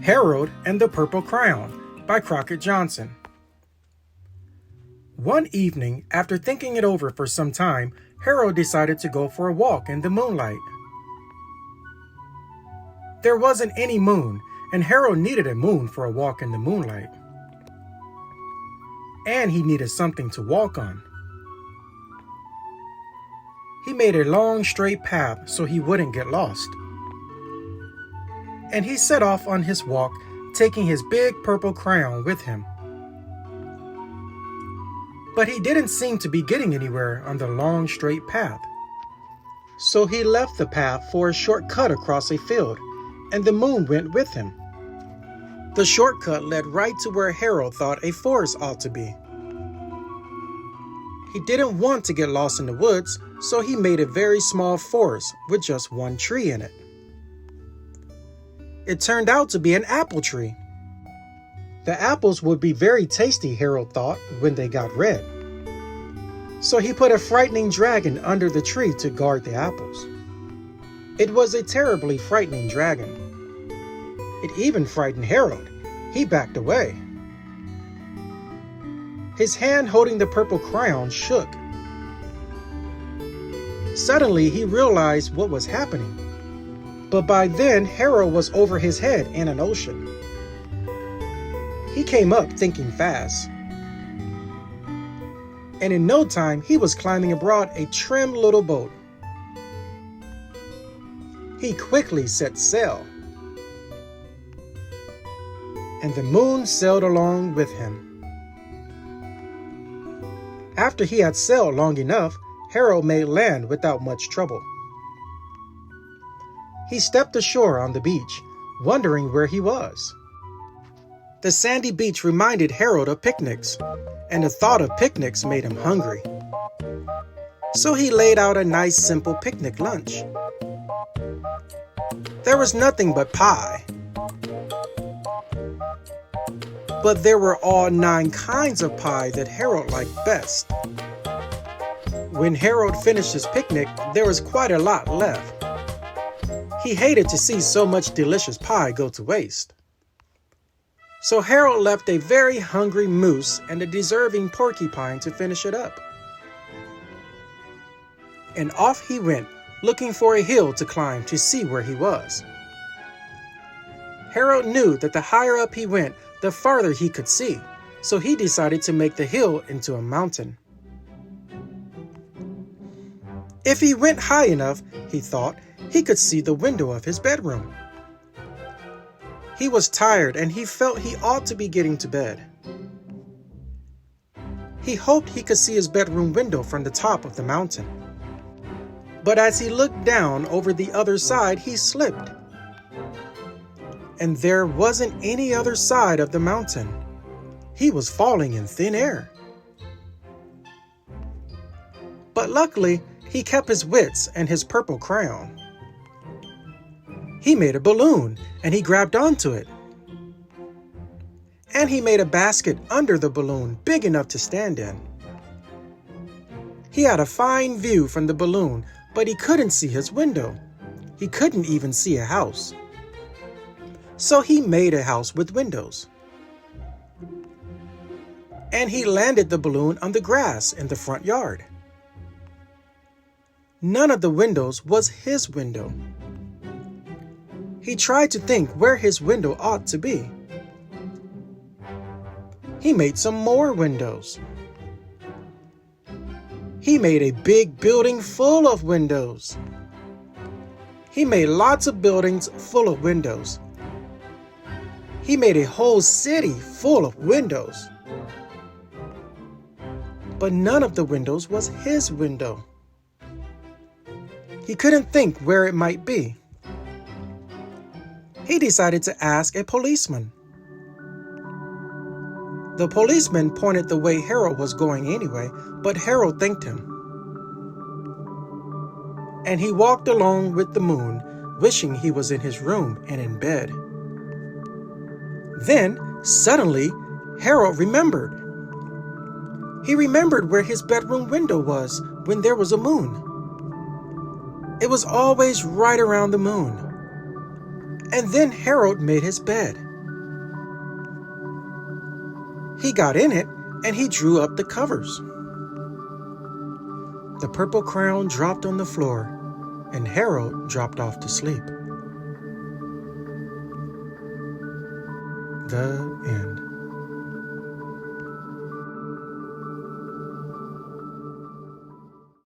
Harold and the Purple Crayon by Crockett Johnson. One evening, after thinking it over for some time, Harold decided to go for a walk in the moonlight. There wasn't any moon, and Harold needed a moon for a walk in the moonlight. And he needed something to walk on. He made a long straight path so he wouldn't get lost. And he set off on his walk, taking his big purple crayon with him. But he didn't seem to be getting anywhere on the long straight path. So he left the path for a shortcut across a field, and the moon went with him. The shortcut led right to where Harold thought a forest ought to be. He didn't want to get lost in the woods, so he made a very small forest with just one tree in it. It turned out to be an apple tree. The apples would be very tasty, Harold thought, when they got red. So he put a frightening dragon under the tree to guard the apples. It was a terribly frightening dragon. It even frightened Harold. He backed away. His hand holding the purple crayon shook. Suddenly, he realized what was happening. But by then, Harold was over his head in an ocean. He came up thinking fast. And in no time, he was climbing aboard a trim little boat. He quickly set sail. And the moon sailed along with him. After he had sailed long enough, Harold made land without much trouble. He stepped ashore on the beach, wondering where he was. The sandy beach reminded Harold of picnics, and the thought of picnics made him hungry. So he laid out a nice simple picnic lunch. There was nothing but pie. But there were all 9 kinds of pie that Harold liked best. When Harold finished his picnic, there was quite a lot left. He hated to see so much delicious pie go to waste. So Harold left a very hungry moose and a deserving porcupine to finish it up. And off he went, looking for a hill to climb to see where he was. Harold knew that the higher up he went, the farther he could see, so he decided to make the hill into a mountain. If he went high enough, he thought, he could see the window of his bedroom. He was tired and he felt he ought to be getting to bed. He hoped he could see his bedroom window from the top of the mountain. But as he looked down over the other side, he slipped. And there wasn't any other side of the mountain. He was falling in thin air. But luckily, he kept his wits and his purple crayon. He made a balloon, and he grabbed onto it. And he made a basket under the balloon big enough to stand in. He had a fine view from the balloon, but he couldn't see his window. He couldn't even see a house. So he made a house with windows. And he landed the balloon on the grass in the front yard. None of the windows was his window. He tried to think where his window ought to be. He made some more windows. He made a big building full of windows. He made lots of buildings full of windows. He made a whole city full of windows. But none of the windows was his window. He couldn't think where it might be. He decided to ask a policeman. The policeman pointed the way Harold was going anyway, but Harold thanked him. And he walked along with the moon, wishing he was in his room and in bed. Then, suddenly, Harold remembered. He remembered where his bedroom window was when there was a moon. It was always right around the moon. And then Harold made his bed. He got in it and he drew up the covers. The purple crayon dropped on the floor and Harold dropped off to sleep. The end.